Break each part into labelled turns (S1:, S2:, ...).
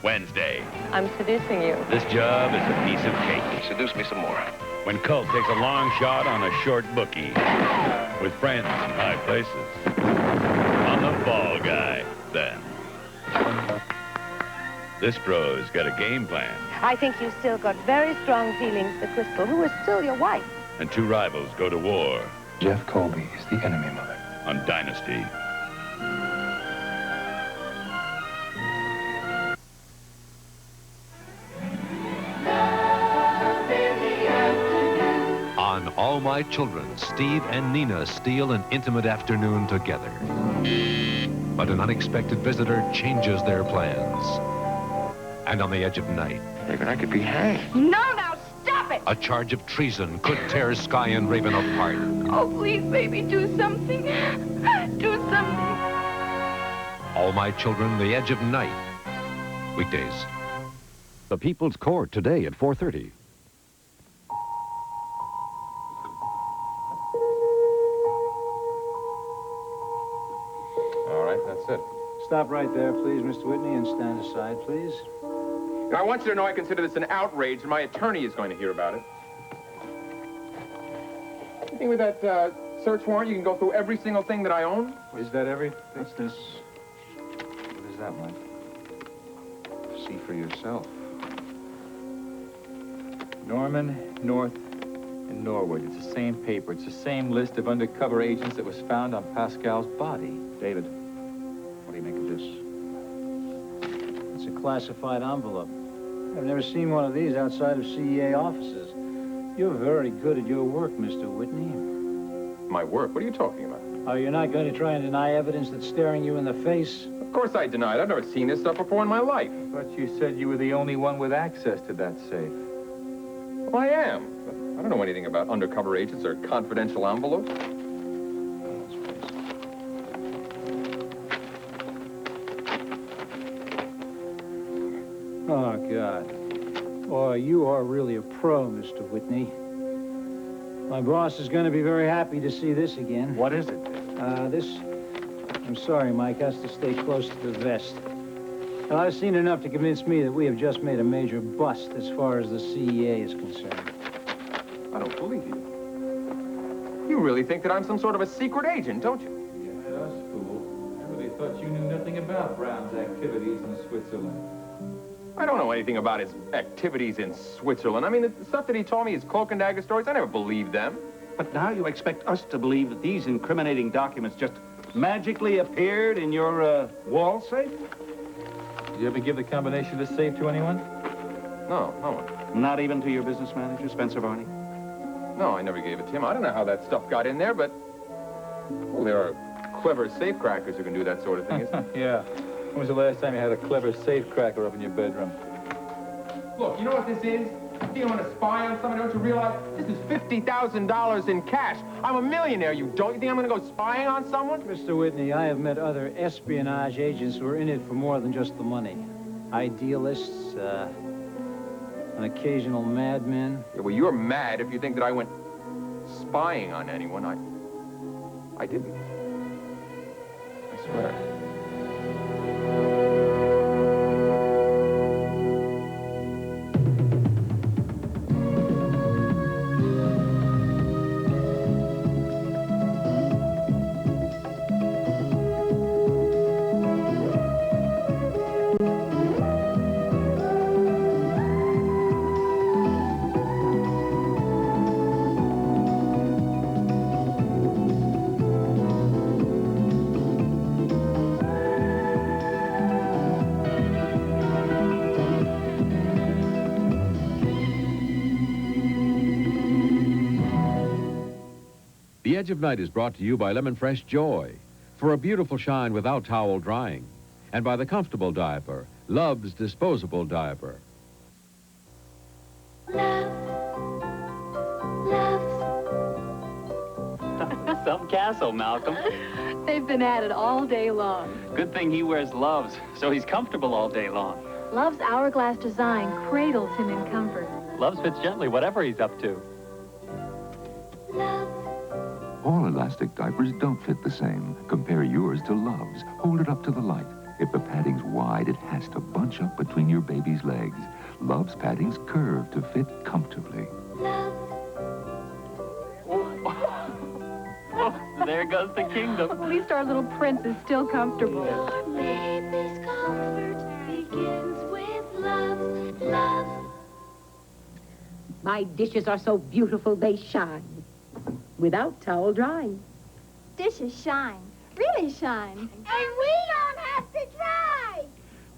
S1: Wednesday.
S2: I'm seducing you.
S1: This job is a piece of cake.
S3: Seduce me some more.
S1: When Colt takes a long shot on a short bookie. With friends in high places. On the Fall Guy, then. This pro's got a game plan.
S2: I think you've still got very strong feelings for Crystal, who is still your wife.
S1: And two rivals go to war.
S3: Jeff Colby is the enemy, Mother.
S1: On Dynasty.
S4: On All My Children, Steve and Nina steal an intimate afternoon together. But an unexpected visitor changes their plans. And on the edge of night,
S3: Raven, I could be hanged.
S2: No, now stop it!
S4: a charge of treason could tear Sky and Raven apart.
S2: Oh, please, baby, do something. Do something.
S4: All My Children, The Edge of Night. Weekdays.
S5: The People's Court today at 4:30.
S6: All right, that's it.
S7: Stop right there, please, Mr. Whitney, and stand aside, please.
S6: Now, I want you to know I consider this an outrage, and my attorney is going to hear about it. You think with that search warrant, you can go through every single thing that I own?
S7: Is that everything? What's this? What is that, Mike?
S6: See for yourself.
S8: Norman, North, and Norwood. It's the same paper. It's the same list of undercover agents that was found on Pascal's body.
S7: David, what do you make of this? It's a classified envelope. I've never seen one of these outside of CEA offices. You're very good at your work, Mr. Whitney.
S6: My work? What are you talking about?
S7: Oh, you're not going to try and deny evidence that's staring you in the face?
S6: Of course I deny it. I've never seen this stuff before in my life.
S8: But you said you were the only one with access to that safe.
S6: Well, I am. But I don't know anything about undercover agents or confidential envelopes.
S7: Oh, God. Boy, you are really a pro, Mr. Whitney. My boss is going to be very happy to see this again.
S8: What is it?
S7: I'm sorry, Mike, has to stay close to the vest. Well, I've seen enough to convince me that we have just made a major bust as far as the CEA is concerned.
S6: I don't believe you. You really think that I'm some sort of a secret agent, don't you?
S8: You had us fooled. I really thought you knew nothing about Brown's activities in Switzerland.
S6: I don't know anything about his activities in Switzerland. I mean, the stuff that he told me, his cloak and dagger stories, I never believed them.
S9: But now you expect us to believe that these incriminating documents just magically appeared in your wall safe?
S8: Did you ever give the combination of the safe to anyone?
S6: No, no one.
S9: Not even to your business manager, Spencer Varney?
S6: No, I never gave it to him. I don't know how that stuff got in there, but... Well, there are clever safecrackers who can do that sort of thing, isn't there?
S8: Yeah. When was the last time you had a clever safecracker up in your bedroom?
S6: Look, you know what this is? You want to spy on someone, don't you realize? This is $50,000 in cash. I'm a millionaire, you don't. You think I'm going to go spying on someone?
S7: Mr. Whitney, I have met other espionage agents who are in it for more than just the money. Idealists, an occasional madman.
S6: Yeah, well, you're mad if you think that I went spying on anyone. I didn't. I swear.
S5: The Edge of Night is brought to you by Lemon Fresh Joy, for a beautiful shine without towel drying, and by the Comfortable Diaper, Love's disposable diaper.
S10: Some castle, Malcolm.
S11: They've been at it all day long.
S10: Good thing he wears Loves, so he's comfortable all day long.
S11: Love's hourglass design cradles him in comfort.
S10: Loves fits gently, whatever he's up to.
S12: All elastic diapers don't fit the same. Compare yours to Love's. Hold it up to the light. If the padding's wide, it has to bunch up between your baby's legs. Love's padding's curve to fit comfortably.
S10: Oh, there goes the kingdom.
S11: At least our little prince is still comfortable.
S13: Our baby's comfort begins with love.
S14: My dishes are so beautiful they shine without towel drying.
S11: Dishes shine. Really shine.
S13: And we don't have to dry.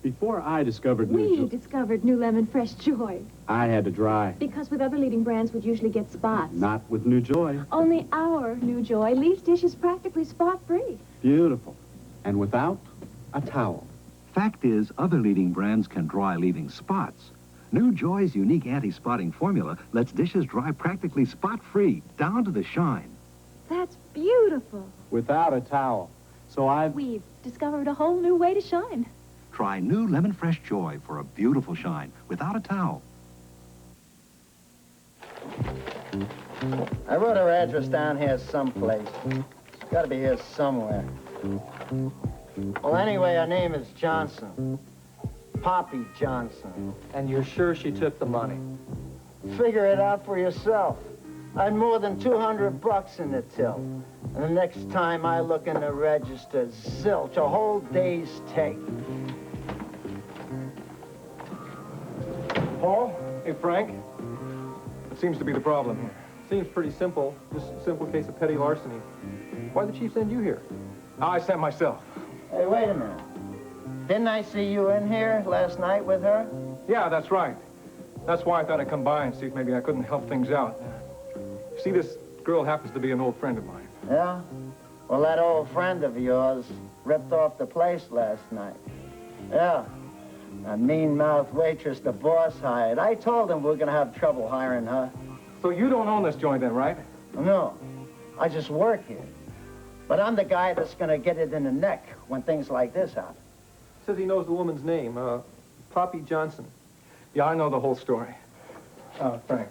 S15: Before I discovered
S11: We discovered New Lemon Fresh Joy.
S15: I had to dry.
S11: Because with other leading brands would usually get spots.
S15: Not with New Joy.
S11: Only our New Joy leaves dishes practically spot-free.
S15: Beautiful. And without a towel.
S16: Fact is, other leading brands can dry, leaving spots. New Joy's unique anti-spotting formula lets dishes dry practically spot-free, down to the shine.
S11: That's beautiful.
S15: Without a towel. So
S11: We've discovered a whole new way to shine.
S16: Try new Lemon Fresh Joy for a beautiful shine, without a towel.
S17: I wrote her address down here someplace. It's got to be here somewhere. Well, anyway, her name is Johnson. Poppy Johnson.
S6: And you're sure she took the money?
S17: Figure it out for yourself. I had more than $200 in the till. And the next time I look in the register, zilch, a whole day's take.
S6: Paul? Hey, Frank? What seems to be the problem here? Seems pretty simple. Just a simple case of petty larceny. Why'd the chief send you here? I sent myself.
S17: Hey, wait a minute. Didn't I see you in here last night with her?
S6: Yeah, that's right. That's why I thought I'd come by and see if maybe I couldn't help things out. See, this girl happens to be an old friend of mine.
S17: Yeah? Well, that old friend of yours ripped off the place last night. Yeah. A mean-mouthed waitress the boss hired. I told him we're gonna have trouble hiring her.
S6: So you don't own this joint then, right?
S17: No. I just work here. But I'm the guy that's gonna get it in the neck when things like this happen.
S6: Says he knows the woman's name, Poppy Johnson. Yeah, I know the whole story. Frank,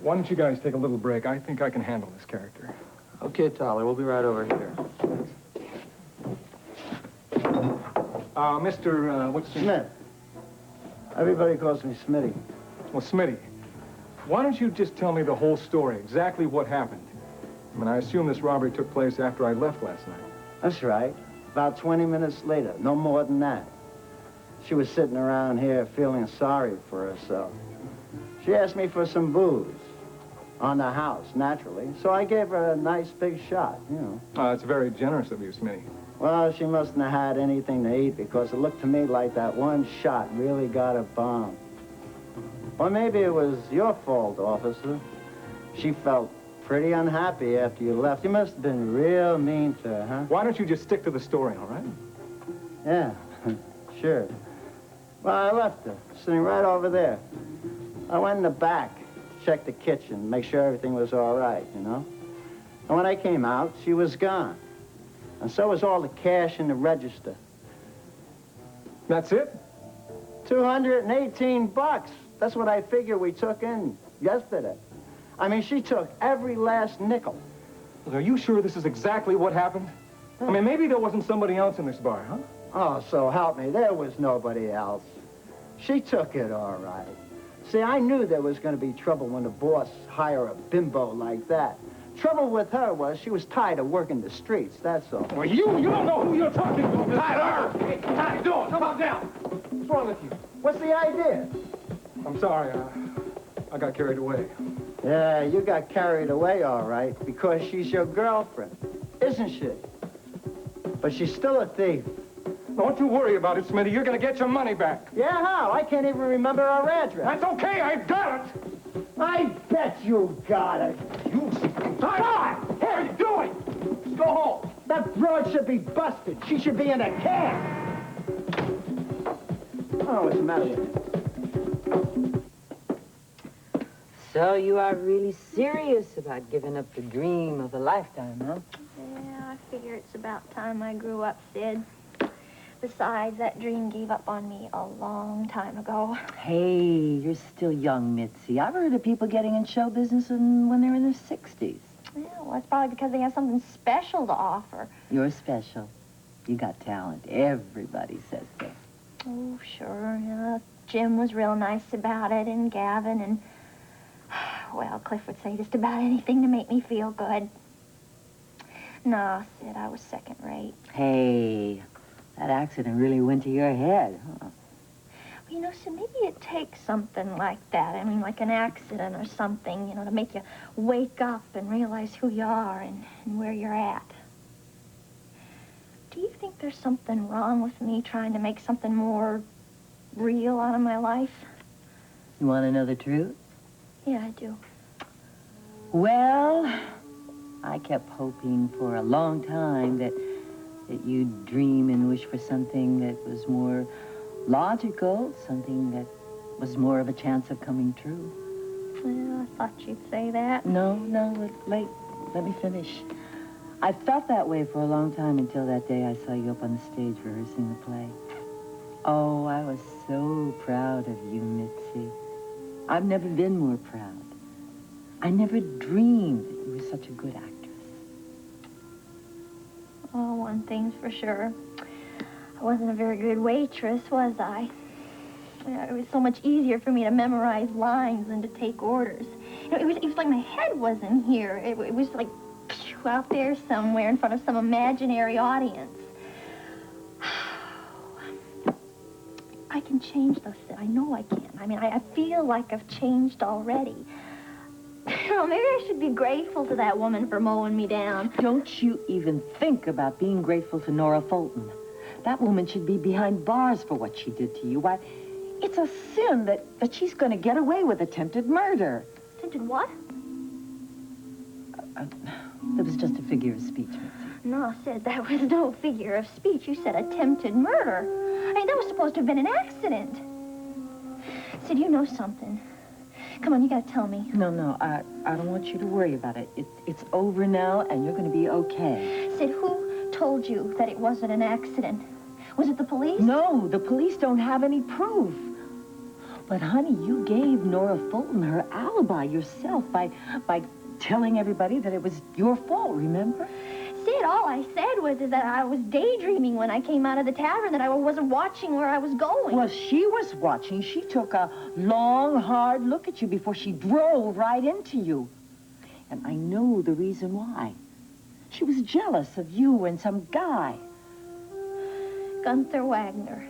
S6: why don't you guys take a little break? I think I can handle this character.
S8: Okay, Tyler, we'll be right over here.
S6: What's your
S17: Smith. Everybody calls me Smitty.
S6: Well, Smitty, why don't you just tell me the whole story, exactly what happened? I mean, I assume this robbery took place after I left last night.
S17: That's right. About 20 minutes later, no more than that. She was sitting around here feeling sorry for herself. She asked me for some booze on the house, naturally, so I gave her a nice big shot, you know.
S6: That's very generous of you, Smitty.
S17: Well, she mustn't have had anything to eat because it looked to me like that one shot really got a bomb. Or maybe it was your fault, officer. She felt pretty unhappy after you left. You must have been real mean to her, huh?
S6: Why don't you just stick to the story, all right?
S17: Yeah, sure. Well, I left her, sitting right over there. I went in the back, checked the kitchen, make sure everything was all right, you know? And when I came out, she was gone. And so was all the cash in the register.
S6: That's it?
S17: $218. That's what I figure we took in yesterday. I mean, she took every last nickel.
S6: Well, are you sure this is exactly what happened? I mean, maybe there wasn't somebody else in this bar, huh?
S17: Oh, so help me, there was nobody else. She took it all right. See, I knew there was going to be trouble when the boss hired a bimbo like that. Trouble with her was she was tired of working the streets, that's all.
S6: Well, you don't know who you're talking to. Tyler! Hey, what are you doing? Come on down. What's wrong with you?
S17: What's the idea?
S6: I'm sorry, I got carried away.
S17: Yeah, you got carried away, all right, because she's your girlfriend, isn't she? But she's still a thief.
S6: Don't you worry about it, Smitty. You're going to get your money back.
S17: Yeah, how? I can't even remember our address.
S6: That's okay. I got it.
S17: I bet you got it.
S6: You...
S17: Tyler! What are you doing? Let's go home. That broad should be busted. She should be in a can. Oh, what's the matter with you?
S14: So you are really serious about giving up the dream of a lifetime, huh?
S2: Yeah, I figure it's about time I grew up, Sid. Besides, that dream gave up on me a long time ago.
S14: Hey, you're still young, Mitzi. I've heard of people getting in show business when they're in their 60s.
S2: Yeah, well, it's probably because they have something special to offer.
S14: You're special. You got talent. Everybody says that.
S2: Oh, sure. Jim was real nice about it, and Gavin, and... Well, Cliff would say just about anything to make me feel good. No, Sid, I was second rate.
S14: Hey, that accident really went to your head, huh?
S2: Well, you know, Sid, maybe it takes something like that. I mean, like an accident or something, you know, to make you wake up and realize who you are and where you're at. Do you think there's something wrong with me trying to make something more real out of my life?
S14: You want to know the truth?
S2: Yeah, I do.
S14: Well, I kept hoping for a long time that you'd dream and wish for something that was more logical, something that was more of a chance of coming true.
S2: Well, I thought you'd say that.
S14: No, let me finish. I felt that way for a long time until that day I saw you up on the stage rehearsing the play. Oh, I was so proud of you, Mitzi. I've never been more proud. I never dreamed that you were such a good actress.
S2: Oh, one thing's for sure. I wasn't a very good waitress, was I? It was so much easier for me to memorize lines than to take orders. You know, it was like my head wasn't here. It was like out there somewhere in front of some imaginary audience. I can change those. I know I can. I mean, I feel like I've changed already. You know, maybe I should be grateful to that woman for mowing me down.
S14: Don't you even think about being grateful to Nora Fulton. That woman should be behind bars for what she did to you. Why, it's a sin that she's going to get away with attempted murder.
S2: Attempted what?
S14: It was just a figure of speech, Mitzi.
S2: No, Sid, that was no figure of speech. You said attempted murder. I mean, that was supposed to have been an accident. Sid, you know something. Come on, you gotta tell me.
S14: No, I don't want you to worry about it. It's over now, and you're gonna be okay.
S2: Sid, who told you that it wasn't an accident? Was it the police?
S14: No, the police don't have any proof. But, honey, you gave Nora Fulton her alibi yourself by telling everybody that it was your fault, remember?
S2: Sid, all I said was that I was daydreaming when I came out of the tavern, that I wasn't watching where I was going.
S14: Well, she was watching. She took a long, hard look at you before she drove right into you. And I know the reason why. She was jealous of you and some guy.
S2: Gunther Wagner.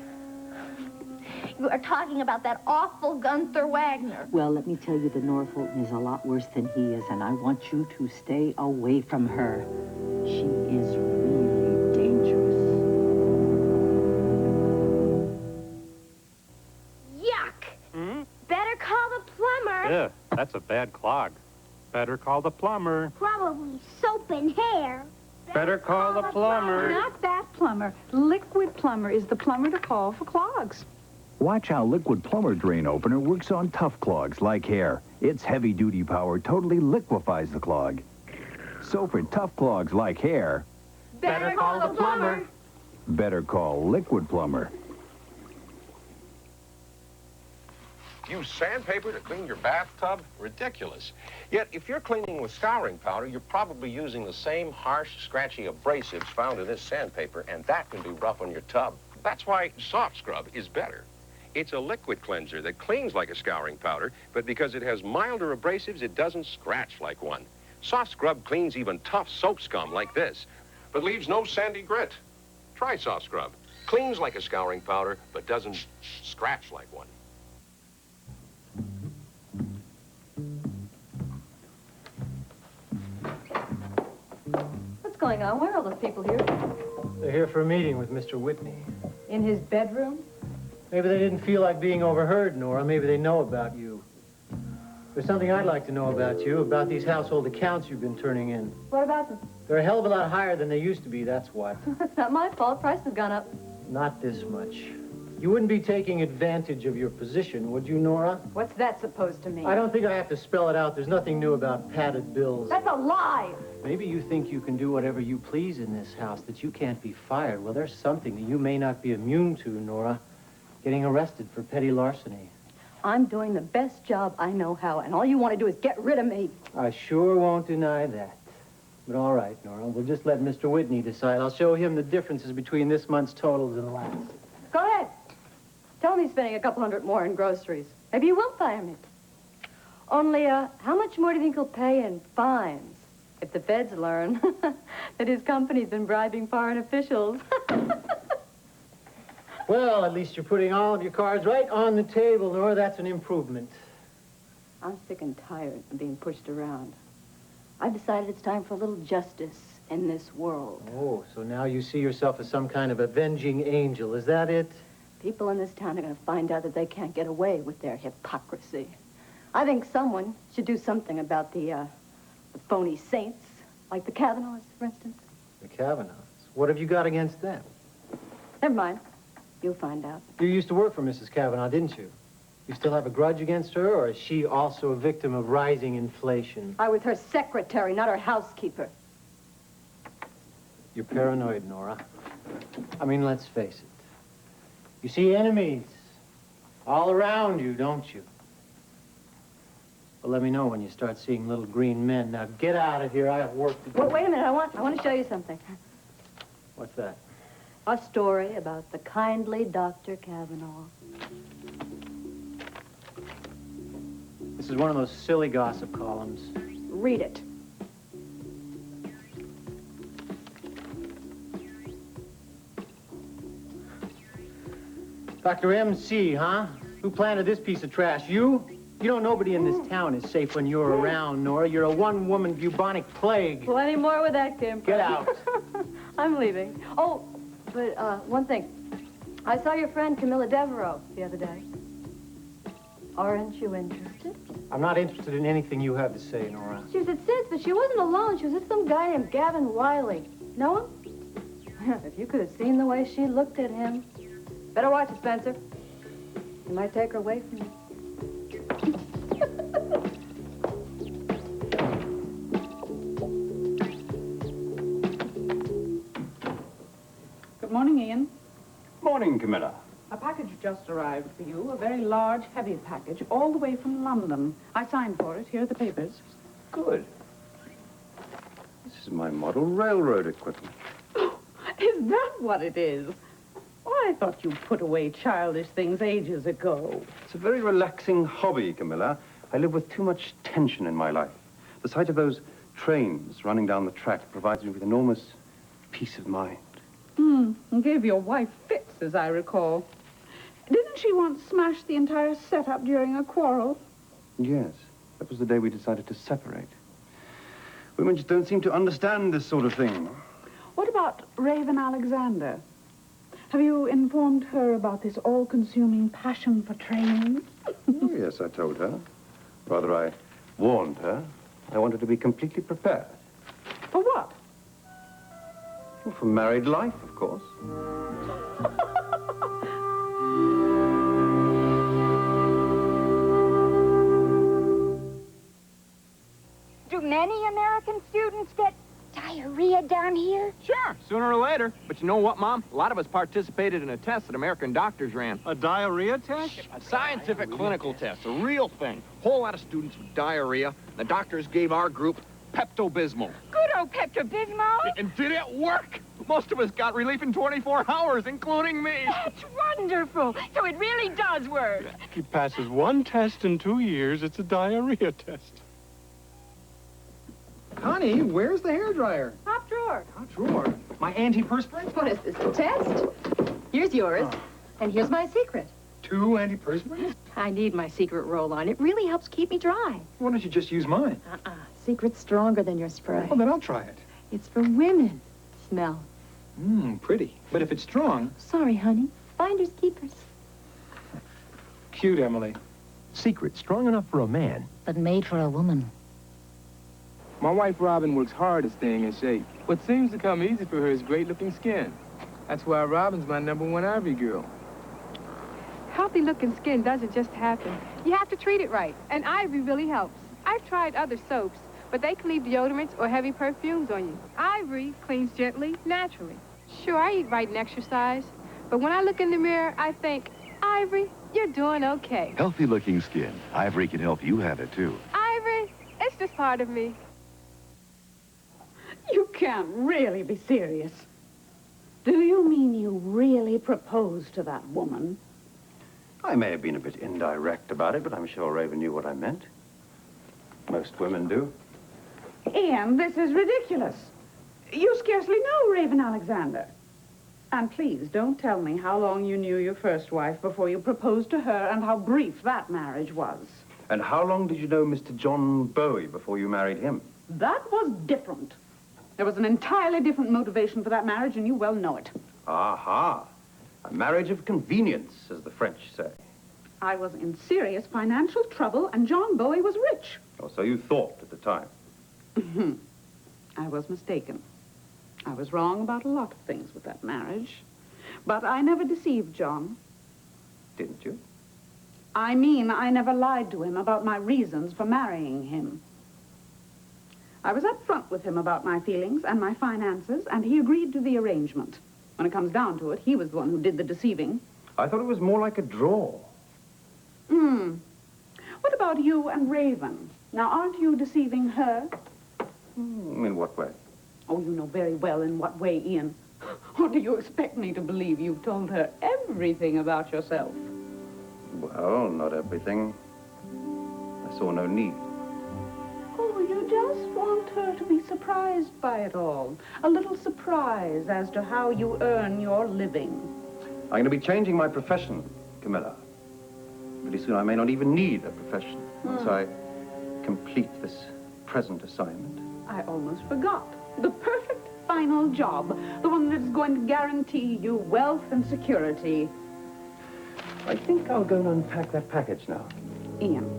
S2: You are talking about that awful Gunther Wagner.
S14: Well, let me tell you that Nora Fulton is a lot worse than he is, and I want you to stay away from her. She is really dangerous.
S13: Yuck! Better call the plumber.
S18: Yeah, that's a bad clog. Better call the plumber.
S13: Probably soap and hair.
S18: Better call the plumber.
S11: Not that plumber. Liquid plumber is the plumber to call for clogs.
S19: Watch how Liquid Plumber Drain Opener works on tough clogs like hair. Its heavy-duty power totally liquefies the clog. So for tough clogs like hair,
S11: Better call the plumber.
S19: better call Liquid Plumber.
S20: Use sandpaper to clean your bathtub? Ridiculous. Yet, if you're cleaning with scouring powder, you're probably using the same harsh, scratchy abrasives found in this sandpaper, and that can be rough on your tub. That's why Soft Scrub is better. It's a liquid cleanser that cleans like a scouring powder, but because it has milder abrasives, it doesn't scratch like one. Soft Scrub cleans even tough soap scum like this, but leaves no sandy grit. Try Soft Scrub. Cleans like a scouring powder, but doesn't scratch like one.
S11: What's going on? Why are all those people here?
S6: They're here for a meeting with Mr. Whitney.
S11: In his bedroom?
S6: Maybe they didn't feel like being overheard, Nora. Maybe they know about you. There's something I'd like to know about you, about these household accounts you've been turning in.
S11: What about them?
S6: They're a hell of a lot higher than they used to be, that's what.
S11: It's not my fault. Price has gone up.
S6: Not this much. You wouldn't be taking advantage of your position, would you, Nora?
S11: What's that supposed to mean?
S6: I don't think I have to spell it out. There's nothing new about padded bills.
S11: That's a lie!
S6: Maybe you think you can do whatever you please in this house, that you can't be fired. Well, there's something that you may not be immune to, Nora. Getting arrested for petty larceny.
S11: I'm doing the best job I know how, and all you want to do is get rid of me.
S6: I sure won't deny that.
S7: But all right, Nora, we'll just let Mr. Whitney decide. I'll show him the differences between this month's totals and last.
S21: Go ahead. Tell me he's spending a couple $100 more in groceries. Maybe you will fire me. Only, how much more do you think he'll pay in fines if the feds learn that his company's been bribing foreign officials?
S7: Well, at least you're putting all of your cards right on the table, Nora. That's an improvement.
S21: I'm sick and tired of being pushed around. I've decided it's time for a little justice in this world.
S7: Oh, so now you see yourself as some kind of avenging angel. Is that it?
S21: People in this town are going to find out that they can't get away with their hypocrisy. I think someone should do something about the phony saints, like the Kavanaughs, for instance.
S7: The Kavanaughs? What have you got against them?
S21: Never mind. You'll find out.
S7: You used to work for Mrs. Kavanaugh, didn't you? You still have a grudge against her, or is she also a victim of rising inflation?
S21: I was her secretary, not her housekeeper.
S7: You're paranoid, Nora. I mean, let's face it. You see enemies all around you, don't you? Well, let me know when you start seeing little green men. Now, get out of here. I have work to do.
S21: Wait a minute. I want to show you something.
S7: What's that?
S21: A story about the kindly Dr. Kavanaugh.
S7: This is one of those silly gossip columns.
S21: Read it.
S7: Dr. M.C., huh? Who planted this piece of trash? You? You know nobody in this town is safe when you're around, Nora. You're a one-woman bubonic plague.
S21: Plenty more where that came from.
S7: Get out.
S21: I'm leaving. Oh, but one thing. I saw your friend Camilla Devereaux the other day. Aren't you interested?
S7: I'm not interested in anything you have to say, Nora.
S21: She was at Sid's, but she wasn't alone. She was with some guy named Gavin Wiley. Know him? If you could have seen the way she looked at him. Better watch it, Spencer. He might take her away from you.
S11: Good morning, Ian.
S8: Morning, Camilla.
S11: A package just arrived for you, a very large, heavy package, all the way from London. I signed for it. Here are the papers.
S8: Good. This is my model railroad equipment.
S11: Is that what it is? Oh, I thought you put away childish things ages ago.
S8: It's a very relaxing hobby, Camilla. I live with too much tension in my life. The sight of those trains running down the track provides me with enormous peace of mind.
S11: And gave your wife fits, as I recall. Didn't she once smash the entire setup during a quarrel?
S8: Yes, that was the day we decided to separate. Women just don't seem to understand this sort of thing.
S11: What about Raven Alexander? Have you informed her about this all-consuming passion for trains?
S8: Oh, yes, I told her. Rather, I warned her. I wanted to be completely prepared.
S11: For what?
S8: Well, for married life, of course.
S13: Do many American students get diarrhea down here?
S22: Sure, sooner or later. But you know what, Mom? A lot of us participated in a test that American doctors ran.
S18: A diarrhea test?
S22: A scientific clinical test, a real thing. Whole lot of students with diarrhea. The doctors gave our group Pepto-Bismol.
S13: Good old Pepto-Bismol.
S22: And did it work? Most of us got relief in 24 hours, including me.
S13: That's wonderful. So it really does work.
S18: He passes one test in 2 years. It's a diarrhea test.
S6: Connie, where's the hairdryer?
S21: Top drawer.
S6: Top drawer? My antiperspirant?
S21: What is this, a test? Here's yours, and here's my secret.
S6: 2 antiperspirants?
S21: I need my secret roll-on. It really helps keep me dry.
S6: Why don't you just use mine?
S21: Secret's stronger than your spray.
S6: Well, then I'll try it.
S21: It's for women. Smell.
S6: Pretty. But if it's strong...
S21: Sorry, honey. Finders keepers.
S6: Cute, Emily.
S23: Secret, strong enough for a man.
S24: But made for a woman.
S25: My wife, Robin, works hard at staying in shape. What seems to come easy for her is great-looking skin. That's why Robin's my #1 Ivory girl.
S26: Healthy-looking skin doesn't just happen. You have to treat it right, and Ivory really helps. I've tried other soaps, but they can leave deodorants or heavy perfumes on you. Ivory cleans gently, naturally. Sure, I eat right and exercise, but when I look in the mirror, I think, Ivory, you're doing okay.
S23: Healthy-looking skin. Ivory can help you have it, too.
S26: Ivory, it's just part of me.
S11: can't really be serious. Do you mean you really proposed to that woman?
S8: I may have been a bit indirect about it, but I'm sure Raven knew what I meant. Most women do.
S11: Ian, this is ridiculous. You scarcely know Raven Alexander. And please, don't tell me how long you knew your first wife before you proposed to her and how brief that marriage was.
S8: And how long did you know Mr. John Bowie before you married him?
S11: That was different. There was an entirely different motivation for that marriage, and you well know it.
S8: Aha. A marriage of convenience, as the French say.
S11: I was in serious financial trouble, and John Bowie was rich.
S8: Or so you thought at the time.
S11: I was mistaken. I was wrong about a lot of things with that marriage. But I never deceived John.
S8: Didn't you?
S11: I mean, I never lied to him about my reasons for marrying him. I was up front with him about my feelings and my finances, and he agreed to the arrangement. When it comes down to it, he was the one who did the deceiving.
S8: I thought it was more like a draw.
S11: What about you and Raven? Now, aren't you deceiving her?
S8: In what way?
S11: Oh, you know very well in what way, Ian. Or do you expect me to believe you've told her everything about yourself?
S8: Well, not everything. I saw no need.
S11: Oh, you just want her to be surprised by it all. A little surprise as to how you earn your living.
S8: I'm going to be changing my profession, Camilla. Pretty soon I may not even need a profession once I complete this present assignment.
S11: I almost forgot. The perfect final job. The one that is going to guarantee you wealth and security.
S8: I think I'll go and unpack that package now.
S11: Ian,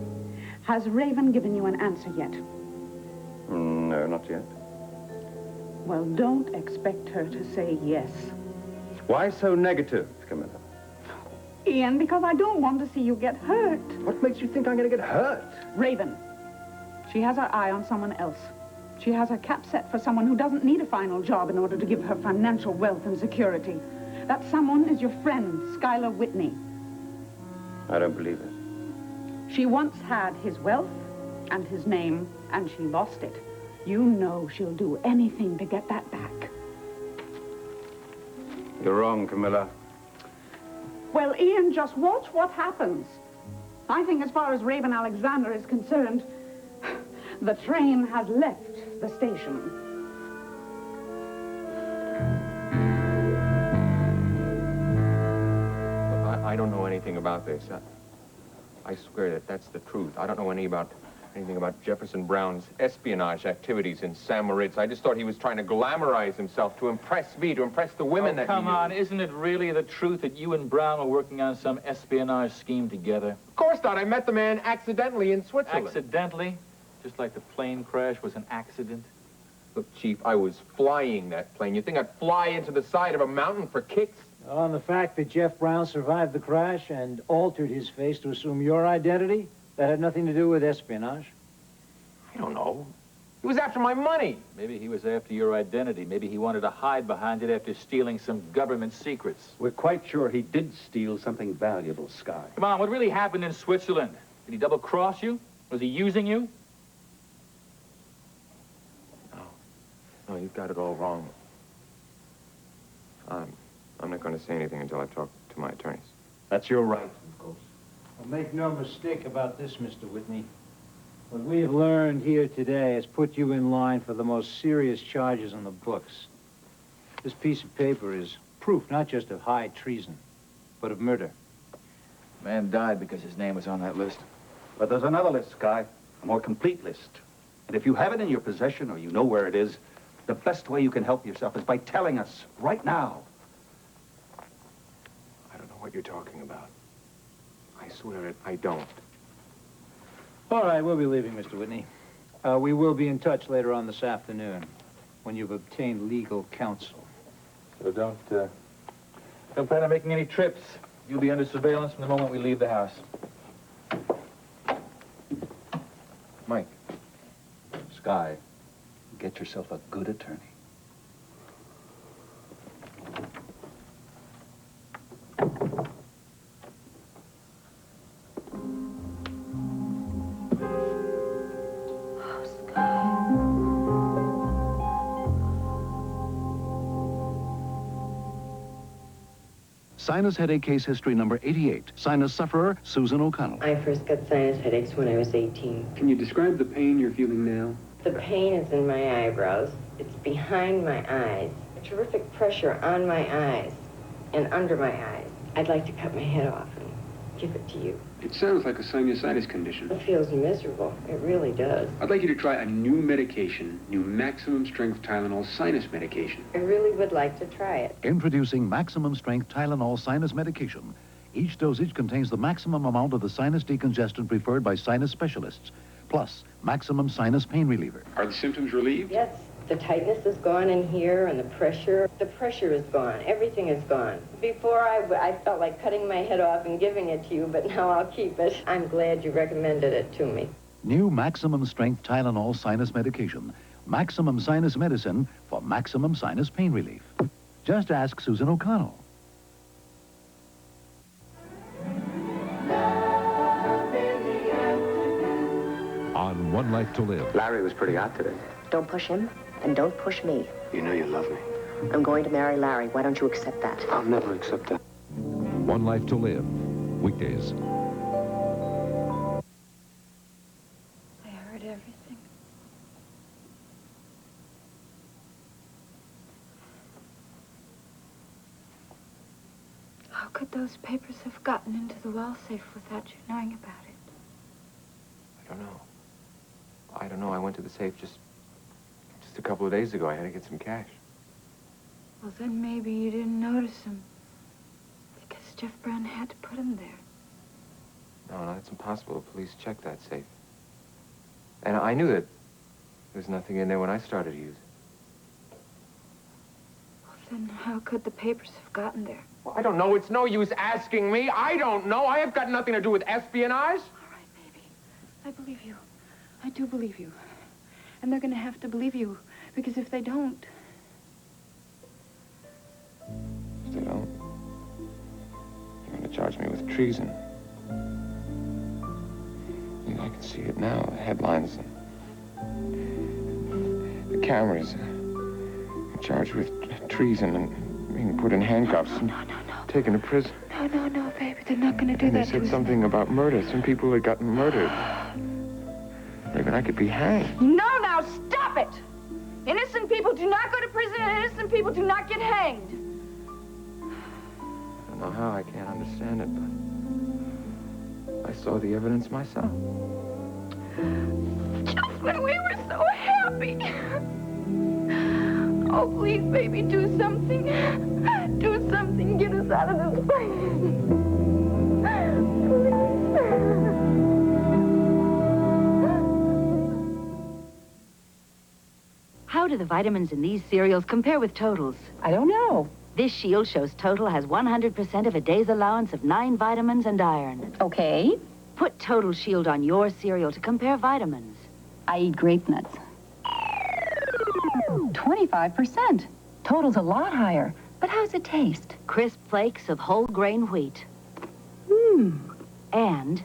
S11: has Raven given you an answer yet?
S8: No, not yet.
S11: Well, don't expect her to say yes.
S8: Why so negative, Camilla?
S11: Ian, because I don't want to see you get hurt.
S8: What makes you think I'm going to get hurt?
S11: Raven. She has her eye on someone else. She has her cap set for someone who doesn't need a final job in order to give her financial wealth and security. That someone is your friend, Schuyler Whitney.
S8: I don't believe it.
S11: She once had his wealth and his name, and she lost it. You know she'll do anything to get that back.
S8: You're wrong, Camilla.
S11: Well, Ian, just watch what happens. I think as far as Raven Alexander is concerned, the train has left the station.
S1: I don't know anything about this. I swear that that's the truth. I don't know anything about Jefferson Brown's espionage activities in St. Moritz. I just thought he was trying to glamorize himself to impress me, to impress the women that
S7: come on, isn't it really the truth that you and Brown were working on some espionage scheme together?
S1: Of course not. I met the man accidentally in Switzerland.
S7: Accidentally? Just like the plane crash was an accident?
S1: Look, Chief, I was flying that plane. You think I'd fly into the side of a mountain for kicks?
S7: On the fact that Jeff Brown survived the crash and altered his face to assume your identity, that had nothing to do with espionage?
S1: I don't know. He was after my money.
S7: Maybe he was after your identity. Maybe he wanted to hide behind it after stealing some government secrets.
S15: We're quite sure he did steal something valuable, Sky.
S7: Come on, what really happened in Switzerland? Did he double-cross you? Was he using you?
S1: No, you've got it all wrong. I'm not going to say anything until I've talked to my attorneys.
S15: That's your right, of course.
S7: Well, make no mistake about this, Mr. Whitney. What we've learned here today has put you in line for the most serious charges on the books. This piece of paper is proof not just of high treason, but of murder.
S15: Man died because his name was on that list. But there's another list, Sky, a more complete list. And if you have it in your possession or you know where it is, the best way you can help yourself is by telling us right now.
S1: I don't know what you're talking about. I swear it, I don't.
S7: All right, we'll be leaving, Mr. Whitney. We will be in touch later on this afternoon when you've obtained legal counsel. So don't plan on making any trips. You'll be under surveillance from the moment we leave the house.
S1: Mike.
S15: Sky, get yourself a good attorney.
S23: Sinus headache case history number 88. Sinus sufferer, Susan O'Connell.
S3: I first got sinus headaches when I was 18.
S4: Can you describe the pain you're feeling now?
S3: The pain is in my eyebrows. It's behind my eyes. A terrific pressure on my eyes and under my eyes. I'd like to cut my head off and give it to you.
S4: It sounds like a sinusitis condition.
S3: It feels miserable. It really does.
S4: I'd like you to try a new medication, new maximum strength Tylenol sinus medication.
S3: I really would like to try it.
S23: Introducing maximum strength Tylenol sinus medication. Each dosage contains the maximum amount of the sinus decongestant preferred by sinus specialists, plus maximum sinus pain reliever.
S4: Are the symptoms relieved?
S3: Yes. The tightness is gone in here and the pressure is gone. Everything is gone. Before I felt like cutting my head off and giving it to you, but now I'll keep it. I'm glad you recommended it to me.
S23: New maximum strength Tylenol sinus medication. Maximum sinus medicine for maximum sinus pain relief. Just ask Susan O'Connell.
S16: On One Life to Live.
S5: Larry was pretty hot today.
S9: Don't push him, and don't push me.
S5: You know you love me.
S9: I'm going to marry Larry. Why don't you accept that?
S5: I'll never accept that.
S16: One Life to Live. Weekdays.
S21: I heard everything. How could those papers have gotten into the wall safe without you knowing about it?
S1: I don't know. I don't know. I went to the safe just a couple of days ago. I had to get some cash.
S21: Well, then maybe you didn't notice him. Because Jeff Brown had to put him there.
S1: No, that's impossible. The police checked that safe. And I knew that there was nothing in there when I started to use it.
S21: Well, then how could the papers have gotten there?
S1: Well, I don't know. It's no use asking me. I don't know. I have got nothing to do with espionage.
S21: All right, baby. I believe you. I do believe you. And they're going to have to believe you, because if they don't...
S1: If they don't, they're going to charge me with treason. You know, I can see it now, the headlines, the cameras. I'm charged with treason and being put in handcuffs and taken to prison.
S21: No, baby, they're not going to do
S1: And
S21: that
S1: they
S21: to
S1: said
S21: us.
S1: something about murder. Some people had gotten murdered. Maybe I could be hanged.
S21: No, now stop it! Innocent people do not go to prison, and innocent people do not get hanged.
S1: I don't know how. I can't understand it, but I saw the evidence myself.
S21: Just when we were so happy. Oh, please, baby, do something. Do something. Get us out of this place. Please.
S12: How do the vitamins in these cereals compare with Total's?
S14: I don't know.
S12: This shield shows Total has 100% of a day's allowance of 9 vitamins and iron.
S14: Okay.
S12: Put Total Shield on your cereal to compare vitamins.
S14: I eat grape nuts. 25%. Total's a lot higher. But how's it taste?
S12: Crisp flakes of whole grain wheat. And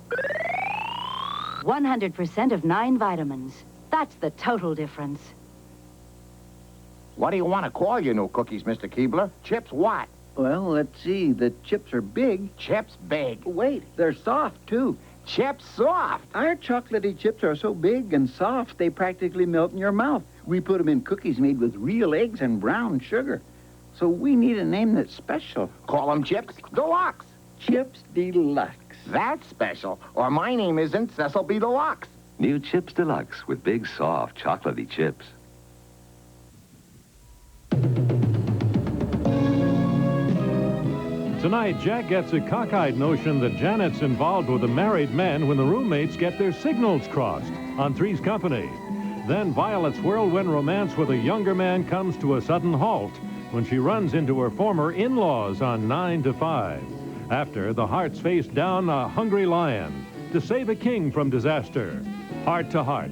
S12: 100% of 9 vitamins. That's the total difference.
S15: What do you want to call your new cookies, Mr. Keebler? Chips what?
S17: Well, let's see. The chips are big.
S15: Chips big.
S17: Wait, they're soft, too.
S15: Chips soft?
S17: Our chocolatey chips are so big and soft, they practically melt in your mouth. We put them in cookies made with real eggs and brown sugar. So we need a name that's special.
S15: Call them Chips Deluxe.
S17: Chips Deluxe.
S15: That's special. Or my name isn't Cecil B. Deluxe.
S23: New Chips Deluxe with big, soft, chocolatey chips.
S24: Tonight, Jack gets a cockeyed notion that Janet's involved with a married man when the roommates get their signals crossed on Three's Company. Then Violet's whirlwind romance with a younger man comes to a sudden halt when she runs into her former in-laws on 9 to 5. After, the Hearts face down a hungry lion to save a king from disaster. Heart to Heart.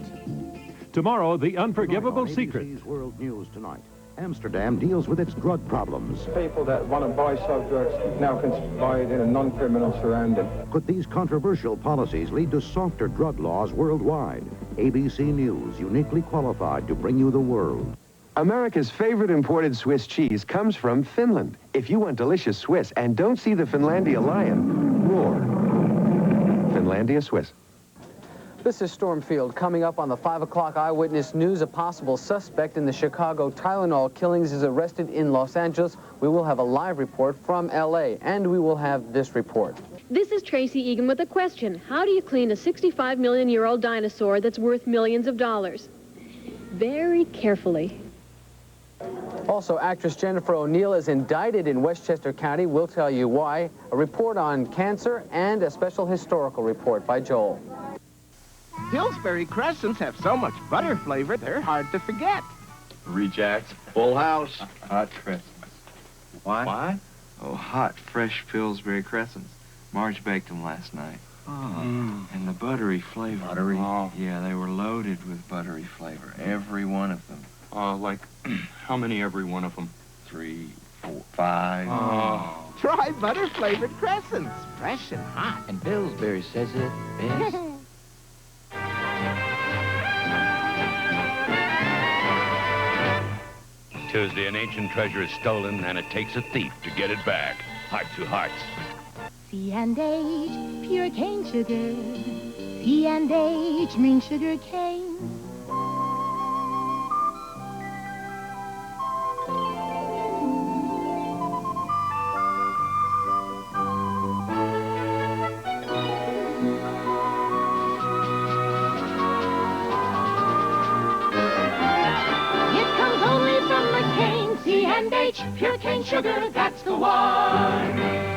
S24: Tomorrow, The Unforgivable Secret.
S27: ABC's World News Tonight. Amsterdam deals with its drug problems.
S6: People that want to buy soft drugs now can buy it in a non-criminal surrounding.
S27: Could these controversial policies lead to softer drug laws worldwide? ABC News, uniquely qualified to bring you the world.
S2: America's favorite imported Swiss cheese comes from Finland. If you want delicious Swiss and don't see the Finlandia lion, roar. Finlandia Swiss.
S10: This is Stormfield. Coming up on the 5 o'clock Eyewitness News, a possible suspect in the Chicago Tylenol killings is arrested in Los Angeles. We will have a live report from L.A., and we will have this report.
S13: This is Tracy Egan with a question. How do you clean a 65-million-year-old dinosaur that's worth millions of dollars? Very carefully.
S10: Also, actress Jennifer O'Neill is indicted in Westchester County. We'll tell you why. A report on cancer and a special historical report by Joel.
S18: Pillsbury Crescents have so much butter flavor, they're hard to forget.
S19: Rejects. Full house.
S1: Hot crescents.
S19: What?
S1: Oh, hot, fresh Pillsbury crescents. Marge baked them last night.
S19: Oh.
S1: And the buttery flavor.
S19: Buttery?
S1: Oh. Yeah, they were loaded with buttery flavor. Every one of them.
S6: Like, how many every one of them?
S1: 3, 4, 5.
S6: Oh.
S18: Try butter-flavored crescents. Fresh and hot.
S19: And Pillsbury says it best.
S20: Tuesday, an ancient treasure is stolen, and it takes a thief to get it back. Heart to hearts.
S22: C&H, pure cane sugar. C&H means sugar cane. C&H, pure cane sugar, that's the one.